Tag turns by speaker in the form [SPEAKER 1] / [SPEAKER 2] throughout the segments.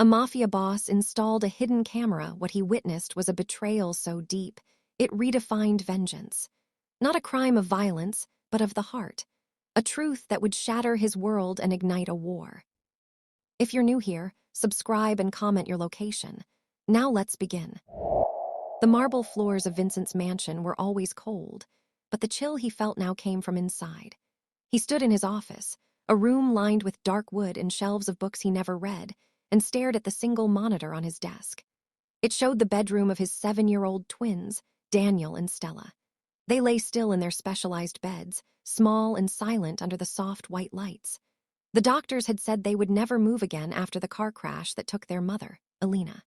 [SPEAKER 1] A mafia boss installed a hidden camera. What he witnessed was a betrayal so deep, it redefined vengeance. Not a crime of violence, but of the heart. A truth that would shatter his world and ignite a war. If you're new here, subscribe and comment your location. Now let's begin. The marble floors of Vincent's mansion were always cold, but the chill he felt now came from inside. He stood in his office, a room lined with dark wood and shelves of books he never read, and stared at the single monitor on his desk. It showed the bedroom of his 7-year-old twins, Daniel and Stella. They lay still in their specialized beds, small and silent under the soft white lights. The doctors had said they would never move again after the car crash that took their mother, Alina.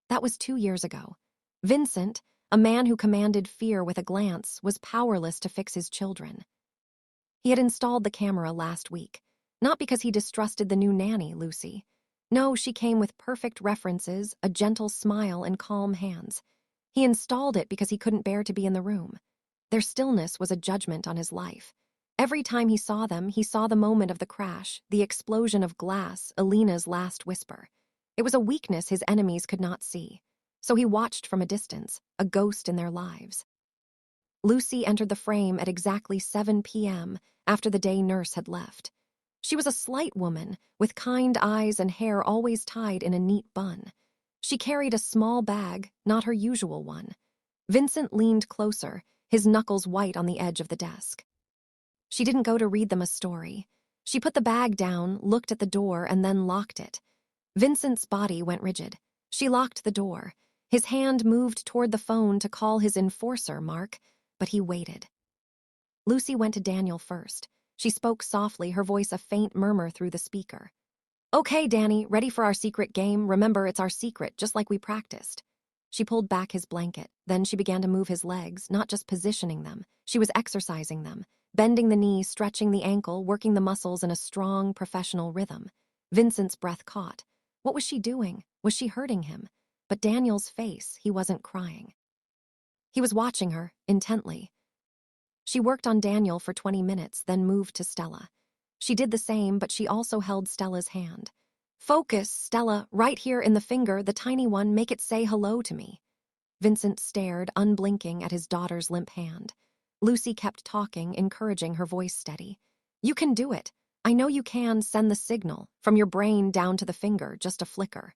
[SPEAKER 1] That was 2 years ago. Vincent, a man who commanded fear with a glance, was powerless to fix his children. He had installed the camera last week, not because he distrusted the new nanny, Lucy. No, she came with perfect references, a gentle smile, and calm hands. He installed it because he couldn't bear to be in the room. Their stillness was a judgment on his life. Every time he saw them, he saw the moment of the crash, the explosion of glass, Alina's last whisper. It was a weakness his enemies could not see. So he watched from a distance, a ghost in their lives. Lucy entered the frame at exactly 7 p.m. after the day nurse had left. She was a slight woman, with kind eyes and hair always tied in a neat bun. She carried a small bag, not her usual one. Vincent leaned closer, his knuckles white on the edge of the desk. She didn't go to read them a story. She put the bag down, looked at the door, and then locked it. Vincent's body went rigid. She locked the door. His hand moved toward the phone to call his enforcer, Mark, but he waited. Lucy went to Daniel first. She spoke softly, her voice a faint murmur through the speaker. "Okay, Danny, ready for our secret game? Remember, it's our secret, just like we practiced." She pulled back his blanket. Then she began to move his legs, not just positioning them. She was exercising them, bending the knee, stretching the ankle, working the muscles in a strong, professional rhythm. Vincent's breath caught. What was she doing? Was she hurting him? But Daniel's face, he wasn't crying. He was watching her, intently. She worked on Daniel for 20 minutes, then moved to Stella. She did the same, but she also held Stella's hand. "Focus, Stella, right here in the finger, the tiny one, make it say hello to me." Vincent stared, unblinking, at his daughter's limp hand. Lucy kept talking, encouraging, her voice steady. "You can do it. I know you can. Send the signal, from your brain down to the finger, just a flicker."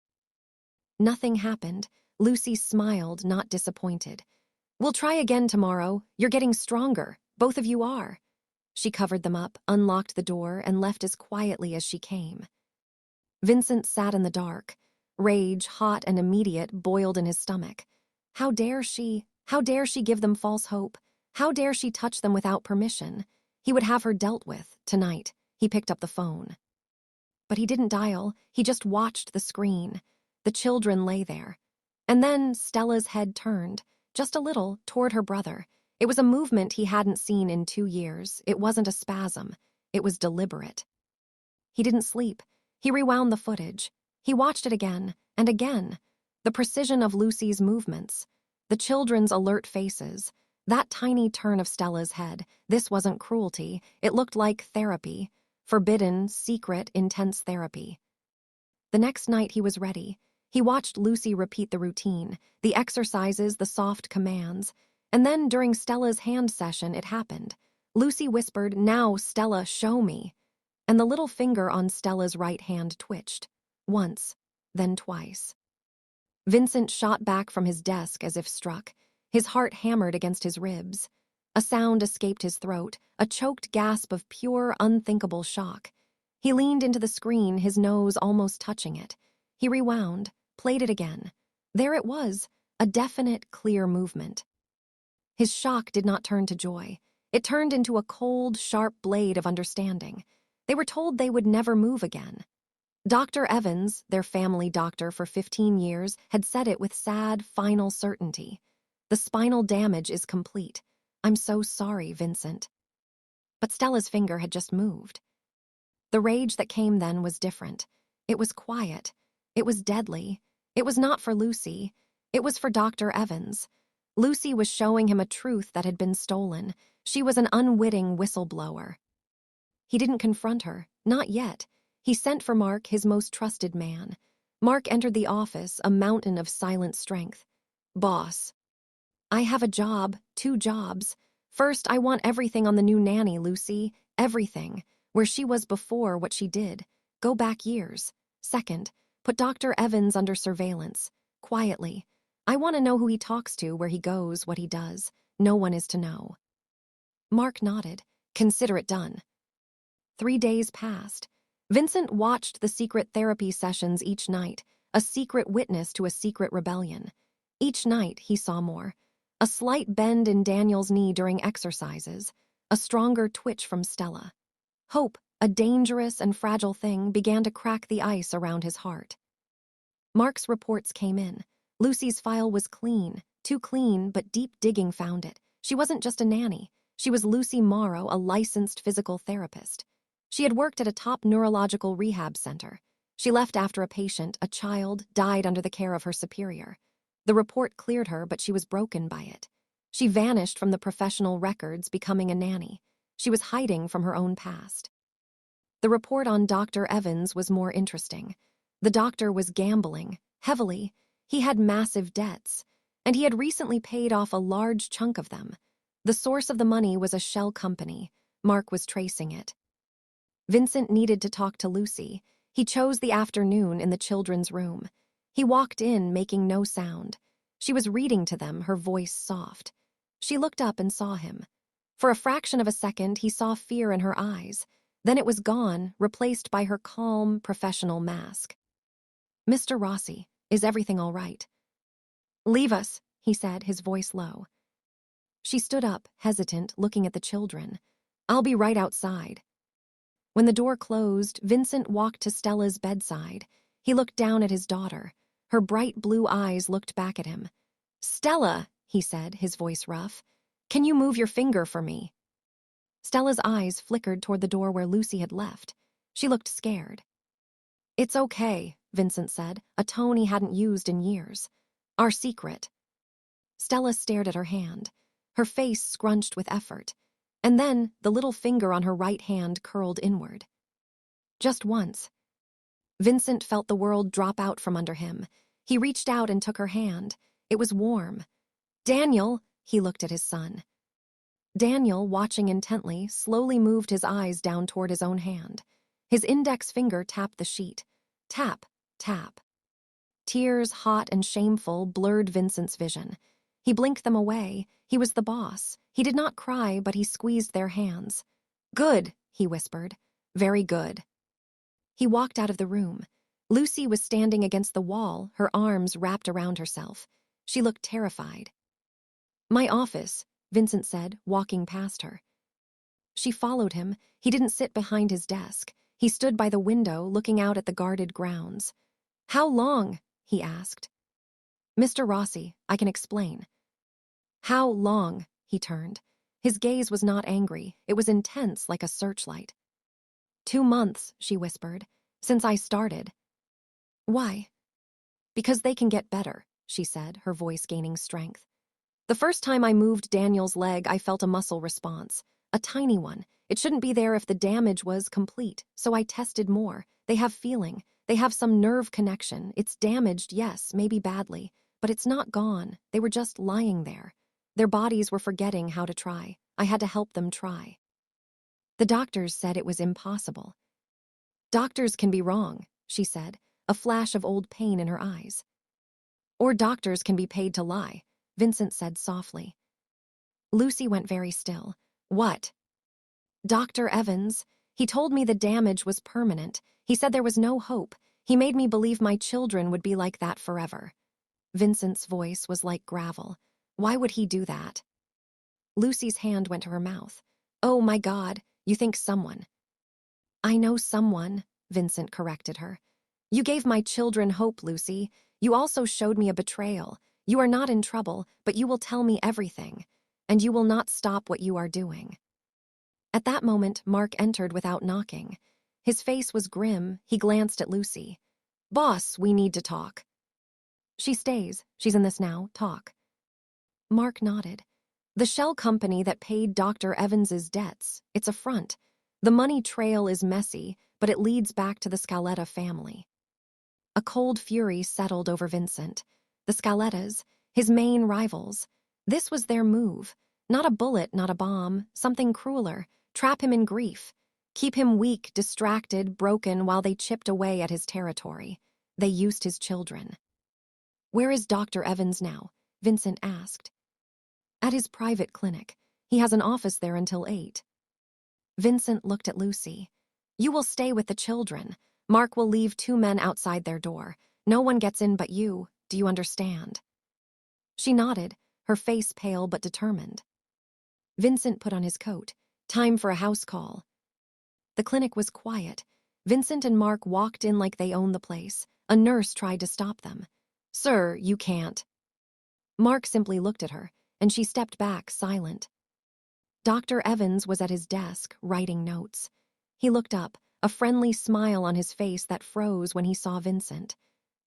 [SPEAKER 1] Nothing happened. Lucy smiled, not disappointed. "We'll try again tomorrow. You're getting stronger. Both of you are." She covered them up, unlocked the door, and left as quietly as she came. Vincent sat in the dark. Rage, hot and immediate, boiled in his stomach. How dare she? How dare she give them false hope? How dare she touch them without permission? He would have her dealt with, tonight. He picked up the phone. But he didn't dial. He just watched the screen. The children lay there. And then Stella's head turned, just a little, toward her brother. It was a movement he hadn't seen in 2 years. It wasn't a spasm. It was deliberate. He didn't sleep. He rewound the footage. He watched it again and again. The precision of Lucy's movements. The children's alert faces. That tiny turn of Stella's head. This wasn't cruelty. It looked like therapy. Forbidden, secret, intense therapy. The next night he was ready. He watched Lucy repeat the routine, the exercises, the soft commands. And then, during Stella's hand session, it happened. Lucy whispered, "Now, Stella, show me." And the little finger on Stella's right hand twitched. Once, then twice. Vincent shot back from his desk as if struck. His heart hammered against his ribs. A sound escaped his throat, a choked gasp of pure, unthinkable shock. He leaned into the screen, his nose almost touching it. He rewound, played it again. There it was, a definite, clear movement. His shock did not turn to joy. It turned into a cold, sharp blade of understanding. They were told they would never move again. Dr. Evans, their family doctor for 15 years, had said it with sad, final certainty. "The spinal damage is complete. I'm so sorry, Vincent." But Stella's finger had just moved. The rage that came then was different. It was quiet. It was deadly. It was not for Lucy. It was for Dr. Evans. Lucy was showing him a truth that had been stolen. She was an unwitting whistleblower. He didn't confront her, not yet. He sent for Mark, his most trusted man. Mark entered the office, a mountain of silent strength. Boss. I have a job, 2 jobs. First, I want everything on the new nanny, Lucy. Everything. Where she was before what she did. Go back years. Second, put Dr. Evans under surveillance. Quietly. I want to know who he talks to, where he goes, what he does. No one is to know. Mark nodded. Consider it done. 3 days passed. Vincent watched the secret therapy sessions each night, a secret witness to a secret rebellion. Each night, he saw more. A slight bend in Daniel's knee during exercises, a stronger twitch from Stella. Hope, a dangerous and fragile thing, began to crack the ice around his heart. Mark's reports came in. Lucy's file was clean, too clean, but deep digging found it. She wasn't just a nanny. She was Lucy Morrow, a licensed physical therapist. She had worked at a top neurological rehab center. She left after a patient, a child, died under the care of her superior. The report cleared her, but she was broken by it. She vanished from the professional records, becoming a nanny. She was hiding from her own past. The report on Dr. Evans was more interesting. The doctor was gambling, heavily. He had massive debts, and he had recently paid off a large chunk of them. The source of the money was a shell company. Mark was tracing it. Vincent needed to talk to Lucy. He chose the afternoon in the children's room. He walked in, making no sound. She was reading to them, her voice soft. She looked up and saw him. For a fraction of a second, he saw fear in her eyes. Then it was gone, replaced by her calm, professional mask. Mr. Rossi, is everything all right? Leave us, he said, his voice low. She stood up, hesitant, looking at the children. I'll be right outside. When the door closed, Vincent walked to Stella's bedside. He looked down at his daughter. Her bright blue eyes looked back at him. Stella, he said, his voice rough. Can you move your finger for me? Stella's eyes flickered toward the door where Lucy had left. She looked scared. It's okay, Vincent said, a tone he hadn't used in years. Our secret. Stella stared at her hand. Her face scrunched with effort. And then the little finger on her right hand curled inward. Just once. Vincent felt the world drop out from under him. He reached out and took her hand. It was warm. Daniel, he looked at his son. Daniel, watching intently, slowly moved his eyes down toward his own hand. His index finger tapped the sheet. Tap, tap. Tears, hot and shameful, blurred Vincent's vision. He blinked them away. He was the boss. He did not cry, but he squeezed their hands. Good, he whispered. Very good. He walked out of the room. Lucy was standing against the wall, her arms wrapped around herself. She looked terrified. My office, Vincent said, walking past her. She followed him. He didn't sit behind his desk. He stood by the window, looking out at the guarded grounds. How long? He asked. Mr. Rossi, I can explain. How long? He turned. His gaze was not angry. It was intense, like a searchlight. 2 months, she whispered, since I started. Why? Because they can get better, she said, her voice gaining strength. The first time I moved Daniel's leg, I felt a muscle response. A tiny one. It shouldn't be there if the damage was complete, so I tested more. They have feeling. They have some nerve connection. It's damaged, yes, maybe badly, but it's not gone. They were just lying there. Their bodies were forgetting how to try. I had to help them try. The doctors said it was impossible. Doctors can be wrong, she said, a flash of old pain in her eyes. Or doctors can be paid to lie, Vincent said softly. Lucy went very still. What? Dr. Evans. He told me the damage was permanent. He said there was no hope. He made me believe my children would be like that forever. Vincent's voice was like gravel. Why would he do that? Lucy's hand went to her mouth. Oh my God, you think someone. I know someone, Vincent corrected her. You gave my children hope, Lucy. You also showed me a betrayal. You are not in trouble, but you will tell me everything. And you will not stop what you are doing. At that moment, Mark entered without knocking. His face was grim. He glanced at Lucy. Boss, we need to talk. She stays. She's in this now. Talk. Mark nodded. The shell company that paid Dr. Evans's debts, it's a front. The money trail is messy, but it leads back to the Scaletta family. A cold fury settled over Vincent. The Scalettas, his main rivals. This was their move. Not a bullet, not a bomb, something crueler. Trap him in grief. Keep him weak, distracted, broken while they chipped away at his territory. They used his children. "Where is Dr. Evans now?" Vincent asked. "At his private clinic. He has an office there until 8. Vincent looked at Lucy. "You will stay with the children. Mark will leave 2 men outside their door. No one gets in but you. Do you understand?" She nodded, her face pale but determined. Vincent put on his coat. Time for a house call. The clinic was quiet. Vincent and Mark walked in like they owned the place. A nurse tried to stop them. "Sir, you can't." Mark simply looked at her, and she stepped back, silent. Dr. Evans was at his desk, writing notes. He looked up, a friendly smile on his face that froze when he saw Vincent.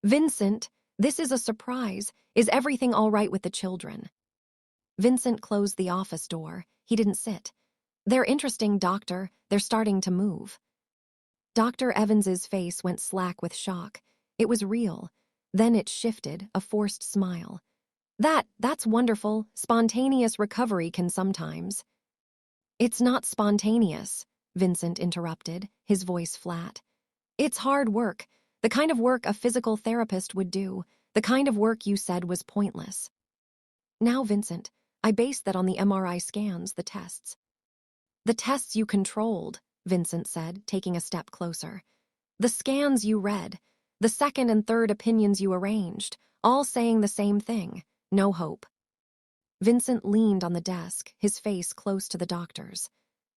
[SPEAKER 1] "Vincent, this is a surprise. Is everything all right with the children?" Vincent closed the office door. He didn't sit. "They're interesting, doctor. They're starting to move." Dr. Evans's face went slack with shock. It was real. Then it shifted, a forced smile. That's wonderful. Spontaneous recovery can sometimes." "It's not spontaneous," Vincent interrupted, his voice flat. "It's hard work, the kind of work a physical therapist would do, the kind of work you said was pointless." "Now, Vincent, I based that on the MRI scans, the tests." "The tests you controlled," Vincent said, taking a step closer. "The scans you read, the second and third opinions you arranged, all saying the same thing. No hope." Vincent leaned on the desk, his face close to the doctor's.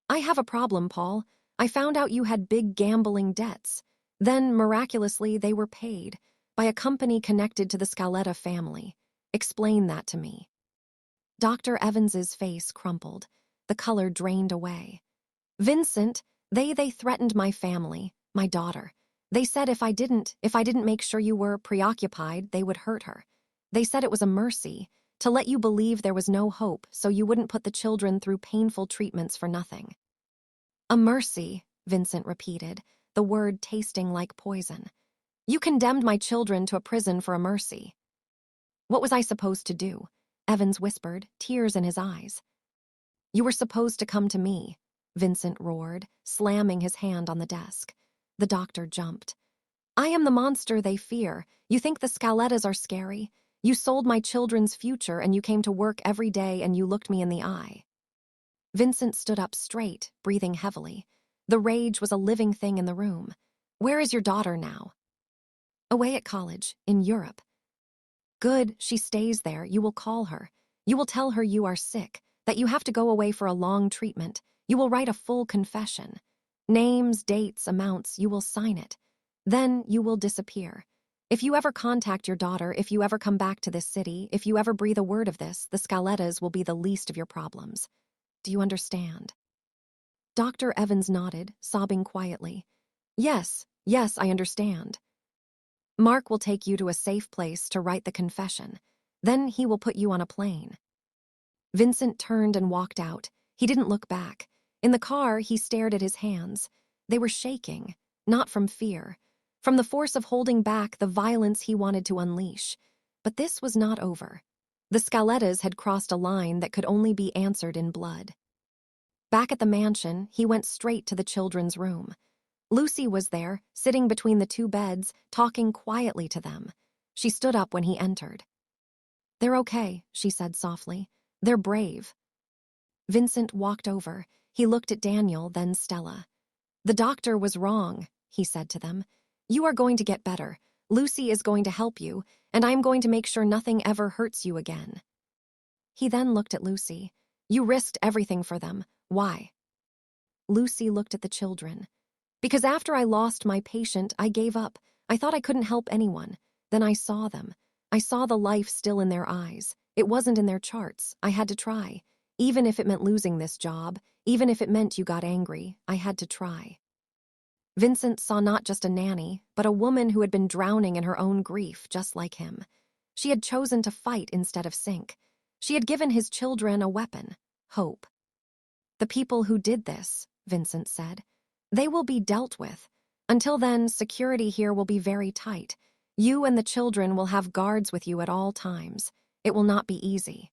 [SPEAKER 1] "I have a problem, Paul. I found out you had big gambling debts. Then, miraculously, they were paid by a company connected to the Scaletta family. Explain that to me." Dr. Evans's face crumpled. The color drained away. "Vincent, they threatened my family, my daughter. They said if I didn't make sure you were preoccupied, they would hurt her. They said it was a mercy, to let you believe there was no hope so you wouldn't put the children through painful treatments for nothing." "A mercy," Vincent repeated, the word tasting like poison. "You condemned my children to a prison for a mercy." "What was I supposed to do?" Evans whispered, tears in his eyes. "You were supposed to come to me," Vincent roared, slamming his hand on the desk. The doctor jumped. "I am the monster they fear. You think the Scalettas are scary? You sold my children's future and you came to work every day and you looked me in the eye." Vincent stood up straight, breathing heavily. The rage was a living thing in the room. "Where is your daughter now?" "Away at college, in Europe." "Good, she stays there. You will call her. You will tell her you are sick, that you have to go away for a long treatment. You will write a full confession. Names, dates, amounts, you will sign it. Then you will disappear. If you ever contact your daughter, if you ever come back to this city, if you ever breathe a word of this, the Scalettas will be the least of your problems. Do you understand?" Dr. Evans nodded, sobbing quietly. Yes, I understand." "Mark will take you to a safe place to write the confession. Then he will put you on a plane." Vincent turned and walked out. He didn't look back. In the car, he stared at his hands. They were shaking, not from fear, from the force of holding back the violence he wanted to unleash. But this was not over. The Scalettas had crossed a line that could only be answered in blood. Back at the mansion, he went straight to the children's room. Lucy was there, sitting between the 2 beds, talking quietly to them. She stood up when he entered. "They're okay," she said softly. "They're brave." Vincent walked over. He looked at Daniel, then Stella. "The doctor was wrong," he said to them. "You are going to get better. Lucy is going to help you, and I'm going to make sure nothing ever hurts you again." He then looked at Lucy. "You risked everything for them. Why?" Lucy looked at the children. "Because after I lost my patient, I gave up. I thought I couldn't help anyone. Then I saw them. I saw the life still in their eyes. It wasn't in their charts. I had to try. Even if it meant losing this job, even if it meant you got angry, I had to try." Vincent saw not just a nanny, but a woman who had been drowning in her own grief, just like him. She had chosen to fight instead of sink. She had given his children a weapon, hope. "The people who did this," Vincent said, "they will be dealt with. Until then, security here will be very tight. You and the children will have guards with you at all times. It will not be easy.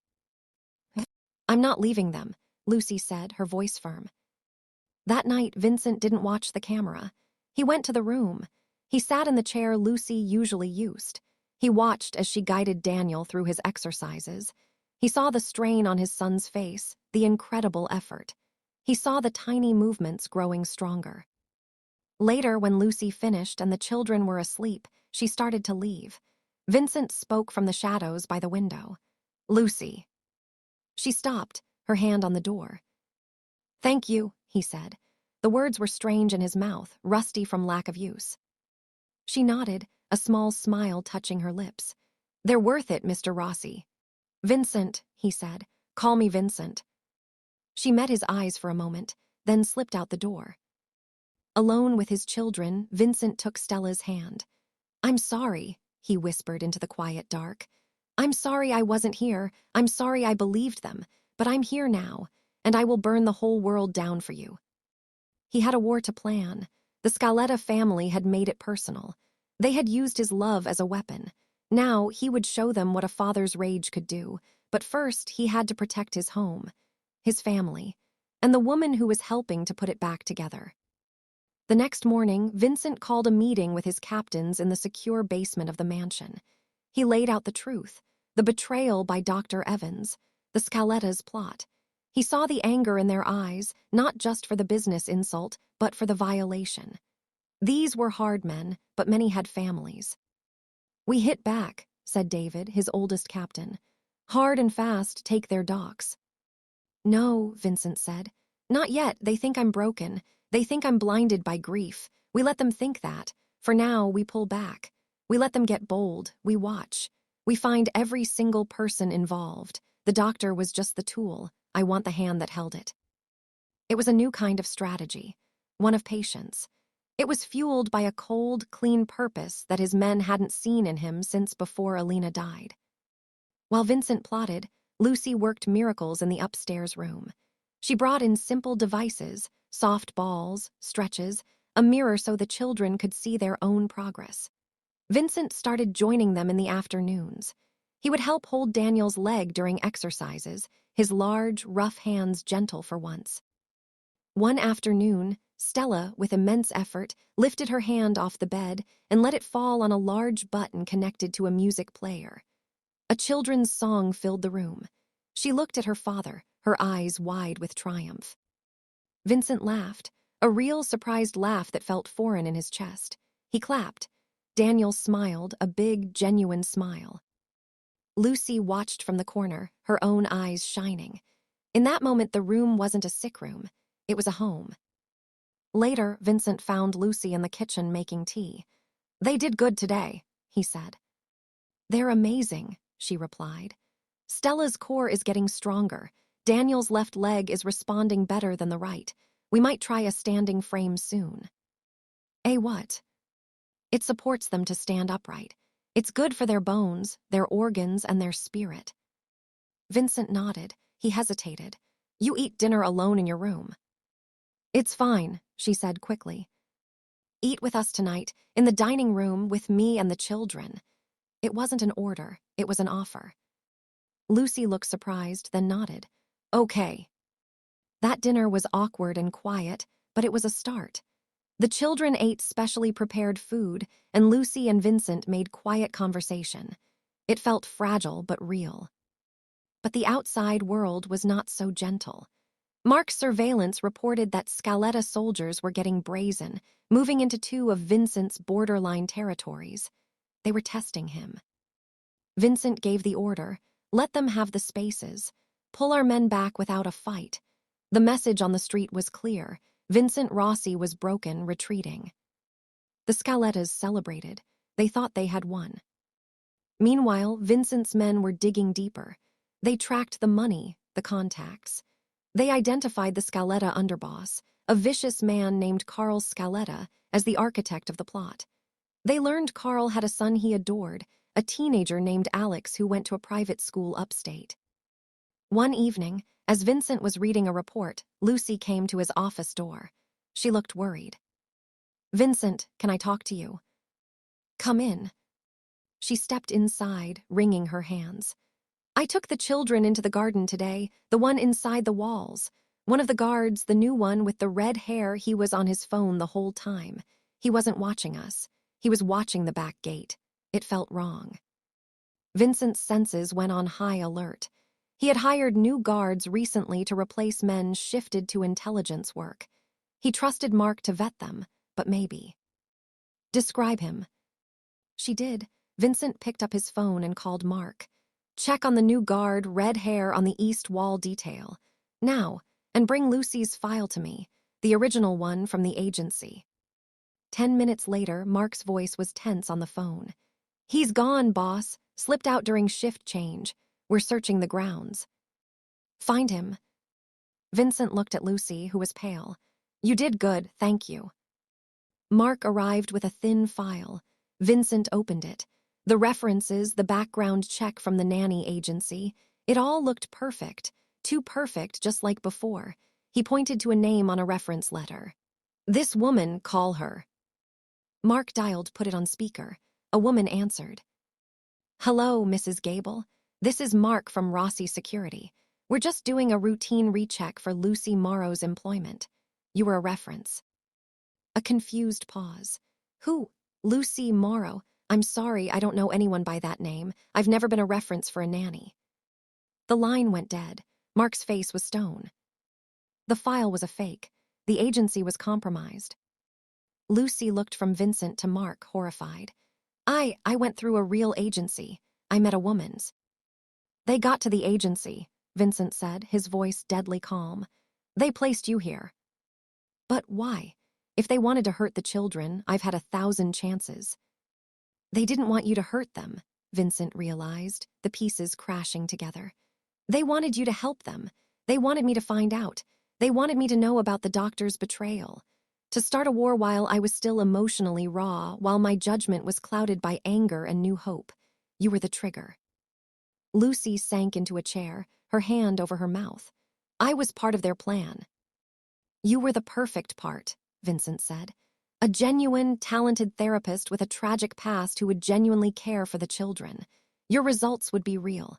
[SPEAKER 1] I'm not leaving them, Lucy said, her voice firm. That night, Vincent didn't watch the camera. He went to the room. He sat in the chair Lucy usually used. He watched as she guided Daniel through his exercises. He saw the strain on his son's face, the incredible effort. He saw the tiny movements growing stronger. Later, when Lucy finished and the children were asleep, she started to leave. Vincent spoke from the shadows by the window. Lucy. She stopped, her hand on the door. Thank you, he said. The words were strange in his mouth, rusty from lack of use. She nodded, a small smile touching her lips. They're worth it, Mr. Rossi. Vincent, he said. Call me Vincent. She met his eyes for a moment, then slipped out the door. Alone with his children, Vincent took Stella's hand. I'm sorry, he whispered into the quiet dark. I'm sorry I wasn't here. I'm sorry I believed them. But I'm here now, and I will burn the whole world down for you. He had a war to plan. The Scaletta family had made it personal. They had used his love as a weapon. Now he would show them what a father's rage could do. But first, he had to protect his home, his family, and the woman who was helping to put it back together. The next morning, Vincent called a meeting with his captains in the secure basement of the mansion. He laid out the truth, the betrayal by Dr. Evans, the Scaletta's plot. He saw the anger in their eyes, not just for the business insult, but for the violation. These were hard men, but many had families. We hit back, said David, his oldest captain. Hard and fast take their docks. No, Vincent said. Not yet. They think I'm broken. They think I'm blinded by grief. We let them think that. For now, we pull back. We let them get bold. We watch. We find every single person involved. The doctor was just the tool. I want the hand that held it. It was a new kind of strategy, one of patience. It was fueled by a cold, clean purpose that his men hadn't seen in him since before Alina died. While Vincent plotted, Lucy worked miracles in the upstairs room. She brought in simple devices, soft balls, stretches, a mirror so the children could see their own progress. Vincent started joining them in the afternoons. He would help hold Daniel's leg during exercises, his large, rough hands gentle for once. One afternoon, Stella, with immense effort, lifted her hand off the bed and let it fall on a large button connected to a music player. A children's song filled the room. She looked at her father, her eyes wide with triumph. Vincent laughed, a real surprised laugh that felt foreign in his chest. He clapped. Daniel smiled, a big, genuine smile. Lucy watched from the corner, her own eyes shining. In that moment, the room wasn't a sick room. It was a home. Later, Vincent found Lucy in the kitchen making tea. They did good today, he said. They're amazing, she replied. Stella's core is getting stronger. Daniel's left leg is responding better than the right. We might try a standing frame soon. What? It supports them to stand upright. It's good for their bones, their organs, and their spirit. Vincent nodded. He hesitated. You eat dinner alone in your room. It's fine, she said quickly. Eat with us tonight, in the dining room with me and the children. It wasn't an order, it was an offer. Lucy looked surprised, then nodded. Okay. That dinner was awkward and quiet, but it was a start. The children ate specially prepared food, and Lucy and Vincent made quiet conversation. It felt fragile but real. But the outside world was not so gentle. Mark's surveillance reported that Scaletta soldiers were getting brazen, moving into two of Vincent's borderline territories. They were testing him. Vincent gave the order, let them have the spaces, pull our men back without a fight. The message on the street was clear. Vincent Rossi was broken, retreating. The Scalettas celebrated. They thought they had won. Meanwhile, Vincent's men were digging deeper. They tracked the money, the contacts. They identified the Scaletta underboss, a vicious man named Carl Scaletta, as the architect of the plot. They learned Carl had a son he adored, a teenager named Alex who went to a private school upstate. One evening, as Vincent was reading a report, Lucy came to his office door. She looked worried. Vincent, can I talk to you? Come in. She stepped inside, wringing her hands. I took the children into the garden today, the one inside the walls. One of the guards, the new one with the red hair, he was on his phone the whole time. He wasn't watching us. He was watching the back gate. It felt wrong. Vincent's senses went on high alert. He had hired new guards recently to replace men shifted to intelligence work. He trusted Mark to vet them, but maybe. Describe him. She did. Vincent picked up his phone and called Mark. Check on the new guard, red hair on the east wall detail. Now, and bring Lucy's file to me, the original one from the agency. 10 minutes later, Mark's voice was tense on the phone. He's gone, boss. Slipped out during shift change. We're searching the grounds. Find him. Vincent looked at Lucy, who was pale. You did good, thank you. Mark arrived with a thin file. Vincent opened it. The references, the background check from the Nanny agency, it all looked perfect. Too perfect, just like before. He pointed to a name on a reference letter. This woman, call her. Mark dialed, put it on speaker. A woman answered. Hello, Mrs. Gable. This is Mark from Rossi Security. We're just doing a routine recheck for Lucy Morrow's employment. You were a reference. A confused pause. Who? Lucy Morrow. I'm sorry, I don't know anyone by that name. I've never been a reference for a nanny. The line went dead. Mark's face was stone. The file was a fake. The agency was compromised. Lucy looked from Vincent to Mark, horrified. I went through a real agency. I met a woman's. They got to the agency, Vincent said, his voice deadly calm. They placed you here. But why? If they wanted to hurt the children, I've had 1,000 chances. They didn't want you to hurt them, Vincent realized, the pieces crashing together. They wanted you to help them. They wanted me to find out. They wanted me to know about the doctor's betrayal. To start a war while I was still emotionally raw, while my judgment was clouded by anger and new hope. You were the trigger. Lucy sank into a chair, her hand over her mouth. I was part of their plan. You were the perfect part, Vincent said. A genuine, talented therapist with a tragic past who would genuinely care for the children. Your results would be real.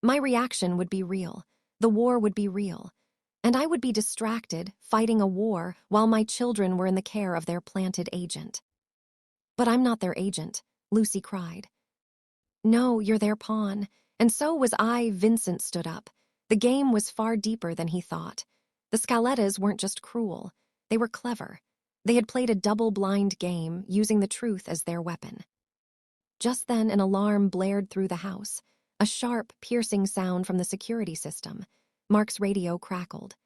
[SPEAKER 1] My reaction would be real. The war would be real. And I would be distracted, fighting a war, while my children were in the care of their planted agent. But I'm not their agent, Lucy cried. No, you're their pawn. And so was I, Vincent stood up. The game was far deeper than he thought. The Scalettas weren't just cruel. They were clever. They had played a double-blind game, using the truth as their weapon. Just then, an alarm blared through the house. A sharp, piercing sound from the security system. Mark's radio crackled.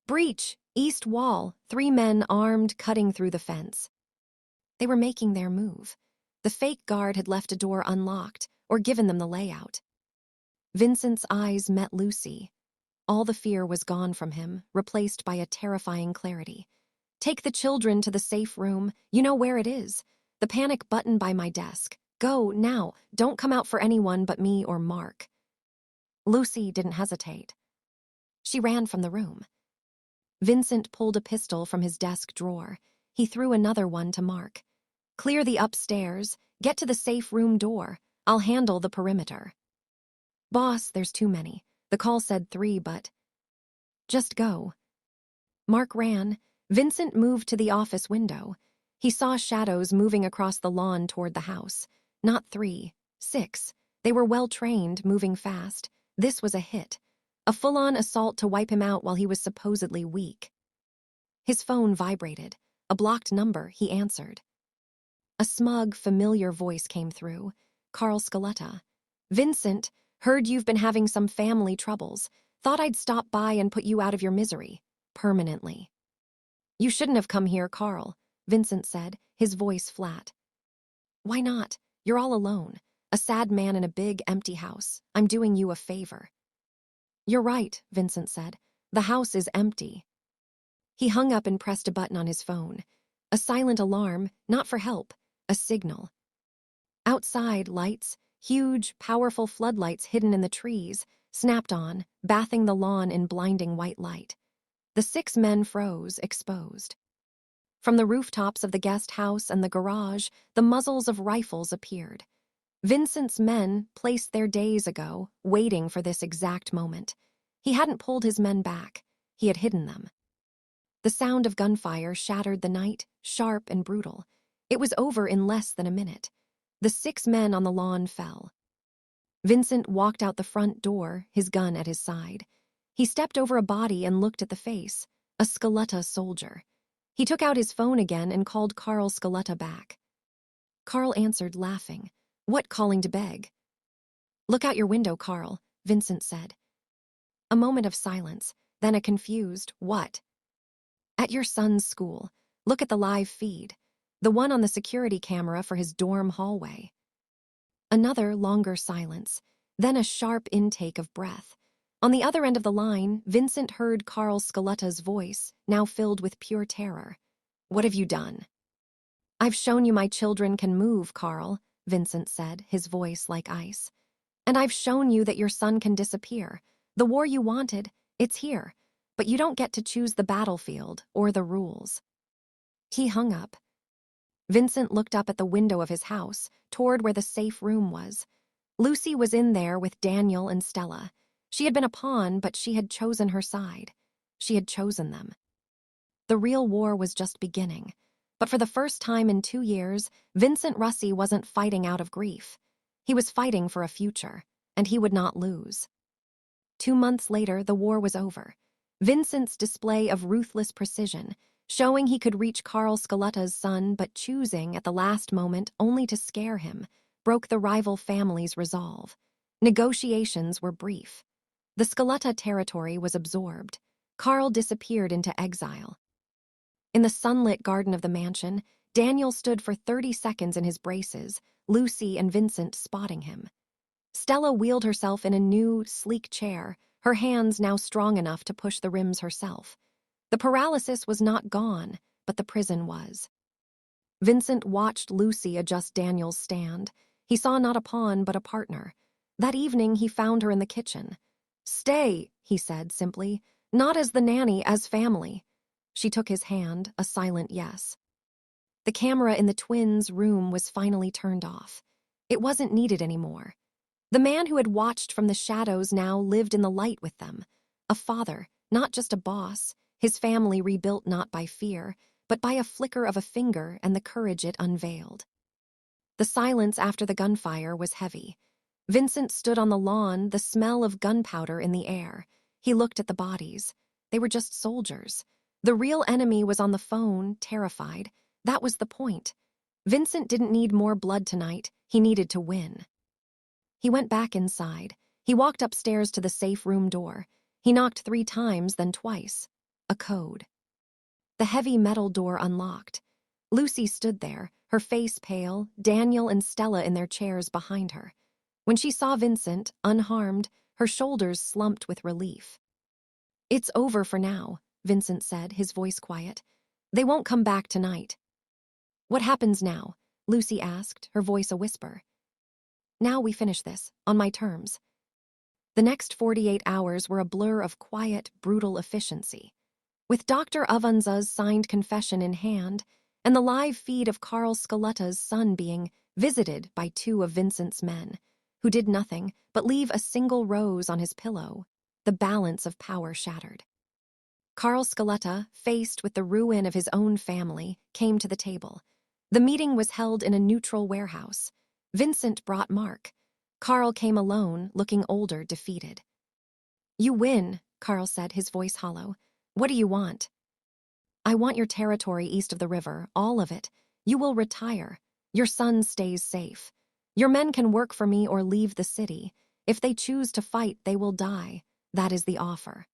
[SPEAKER 1] Breach! East wall! 3 men armed, cutting through the fence. They were making their move. The fake guard had left a door unlocked, or given them the layout. Vincent's eyes met Lucy. All the fear was gone from him, replaced by a terrifying clarity. Take the children to the safe room. You know where it is. The panic button by my desk. Go, now. Don't come out for anyone but me or Mark. Lucy didn't hesitate. She ran from the room. Vincent pulled a pistol from his desk drawer. He threw another one to Mark. Clear the upstairs. Get to the safe room door. I'll handle the perimeter. Boss, there's too many. The call said 3, but... Just go. Mark ran. Vincent moved to the office window. He saw shadows moving across the lawn toward the house. Not 3, 6. They were well-trained, moving fast. This was a hit. A full-on assault to wipe him out while he was supposedly weak. His phone vibrated. A blocked number, he answered. A smug, familiar voice came through. Carl Scaletta. Vincent, heard you've been having some family troubles. Thought I'd stop by and put you out of your misery. Permanently. You shouldn't have come here, Carl, Vincent said, his voice flat. Why not? You're all alone. A sad man in a big, empty house. I'm doing you a favor. You're right, Vincent said. The house is empty. He hung up and pressed a button on his phone. A silent alarm, not for help, a signal. Outside, lights, huge, powerful floodlights hidden in the trees, snapped on, bathing the lawn in blinding white light. The 6 men froze, exposed. From the rooftops of the guest house and the garage, the muzzles of rifles appeared. Vincent's men placed their days ago, waiting for this exact moment. He hadn't pulled his men back. He had hidden them. The sound of gunfire shattered the night, sharp and brutal. It was over in less than a minute. The 6 men on the lawn fell. Vincent walked out the front door, his gun at his side. He stepped over a body and looked at the face, a Scaletta soldier. He took out his phone again and called Carl Scaletta back. Carl answered, laughing. "What calling to beg?" "Look out your window, Carl," Vincent said. A moment of silence, then a confused, "What?" "At your son's school. Look at the live feed. The one on the security camera for his dorm hallway." Another longer silence, then a sharp intake of breath. On the other end of the line, Vincent heard Carl Scaletta's voice, now filled with pure terror. "What have you done?" "I've shown you my children can move, Carl," Vincent said, his voice like ice. "And I've shown you that your son can disappear. The war you wanted, it's here. But you don't get to choose the battlefield or the rules." He hung up. Vincent looked up at the window of his house, toward where the safe room was. Lucy was in there with Daniel and Stella. She had been a pawn, but she had chosen her side. She had chosen them. The real war was just beginning. But for the first time in 2 years, Vincent Russey wasn't fighting out of grief. He was fighting for a future, and he would not lose. 2 months later, the war was over. Vincent's display of ruthless precision, showing he could reach Carl Scaletta's son but choosing at the last moment only to scare him, broke the rival family's resolve. Negotiations were brief. The Scaletta territory was absorbed. Carl disappeared into exile. In the sunlit garden of the mansion, Daniel stood for 30 seconds in his braces, Lucy and Vincent spotting him. Stella wheeled herself in a new, sleek chair, her hands now strong enough to push the rims herself. The paralysis was not gone, but the prison was. Vincent watched Lucy adjust Daniel's stand. He saw not a pawn, but a partner. That evening, he found her in the kitchen. "Stay," he said simply, "not as the nanny, as family." She took his hand, a silent yes. The camera in the twins' room was finally turned off. It wasn't needed anymore. The man who had watched from the shadows now lived in the light with them. A father, not just a boss, his family rebuilt not by fear, but by a flicker of a finger and the courage it unveiled. The silence after the gunfire was heavy. Vincent stood on the lawn, the smell of gunpowder in the air. He looked at the bodies. They were just soldiers. The real enemy was on the phone, terrified. That was the point. Vincent didn't need more blood tonight. He needed to win. He went back inside. He walked upstairs to the safe room door. He knocked 3 times, then twice. A code. The heavy metal door unlocked. Lucy stood there, her face pale, Daniel and Stella in their chairs behind her. When she saw Vincent, unharmed, her shoulders slumped with relief. "It's over for now," Vincent said, his voice quiet. "They won't come back tonight." "What happens now?" Lucy asked, her voice a whisper. "Now we finish this, on my terms." The next 48 hours were a blur of quiet, brutal efficiency. With Dr. Avanza's signed confession in hand, and the live feed of Carl Scaletta's son being visited by 2 of Vincent's men, who did nothing but leave a single rose on his pillow, the balance of power shattered. Carl Scaletta, faced with the ruin of his own family, came to the table. The meeting was held in a neutral warehouse. Vincent brought Mark. Carl came alone, looking older, defeated. "You win," Carl said, his voice hollow. "What do you want?" "I want your territory east of the river, all of it. You will retire. Your son stays safe. Your men can work for me or leave the city. If they choose to fight, they will die. That is the offer."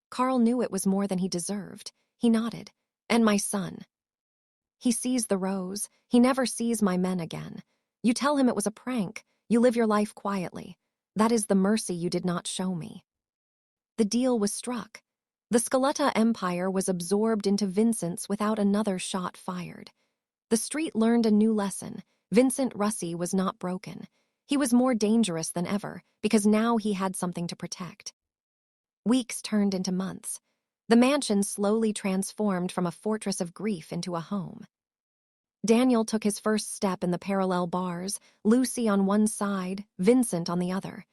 [SPEAKER 1] Carl knew it was more than he deserved. He nodded. "And my son?" "He sees the rose. He never sees my men again. You tell him it was a prank. You live your life quietly. That is the mercy you did not show me." The deal was struck. The Scaletta empire was absorbed into Vincent's without another shot fired. The street learned a new lesson. Vincent Russey was not broken. He was more dangerous than ever, because now he had something to protect. Weeks turned into months. The mansion slowly transformed from a fortress of grief into a home. Daniel took his first step in the parallel bars, Lucy on one side, Vincent on the other.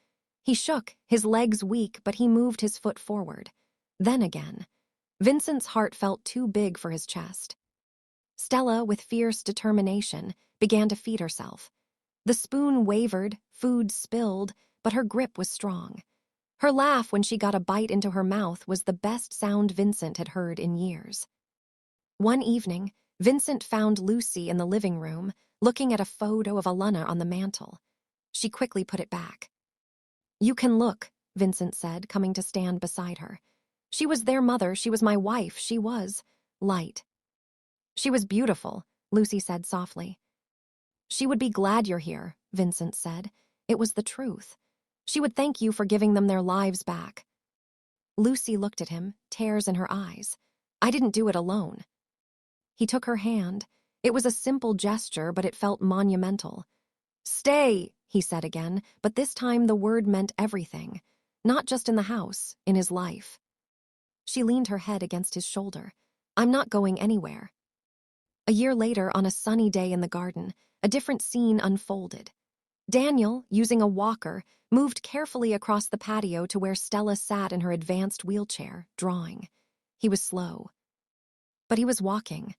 [SPEAKER 1] He shook, his legs weak, but he moved his foot forward. Then again. Vincent's heart felt too big for his chest. Stella, with fierce determination, began to feed herself. The spoon wavered, food spilled, but her grip was strong. Her laugh when she got a bite into her mouth was the best sound Vincent had heard in years. One evening, Vincent found Lucy in the living room, looking at a photo of Alana on the mantel. She quickly put it back. "You can look," Vincent said, coming to stand beside her. "She was their mother, she was my wife, she was light." "She was beautiful," Lucy said softly. "She would be glad you're here," Vincent said. It was the truth. She would thank you for giving them their lives back. Lucy looked at him, tears in her eyes. "I didn't do it alone." He took her hand. It was a simple gesture, but it felt monumental. "Stay," he said again, but this time the word meant everything. Not just in the house, in his life. She leaned her head against his shoulder. "I'm not going anywhere." A year later, on a sunny day in the garden, a different scene unfolded. Daniel, using a walker, moved carefully across the patio to where Stella sat in her advanced wheelchair, drawing. He was slow. But he was walking.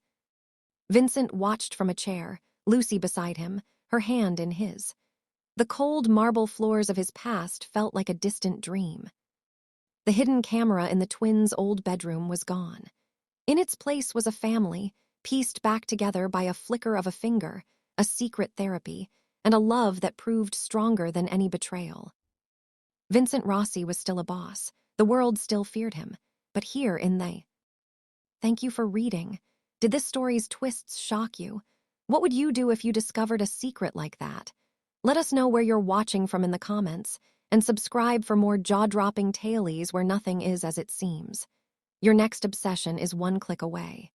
[SPEAKER 1] Vincent watched from a chair, Lucy beside him, her hand in his. The cold marble floors of his past felt like a distant dream. The hidden camera in the twins' old bedroom was gone. In its place was a family, pieced back together by a flicker of a finger, a secret therapy, and a love that proved stronger than any betrayal. Vincent Rossi was still a boss. The world still feared him. But here in they. Thank you for reading. Did this story's twists shock you? What would you do if you discovered a secret like that? Let us know where you're watching from in the comments, and subscribe for more jaw-dropping tailies where nothing is as it seems. Your next obsession is one click away.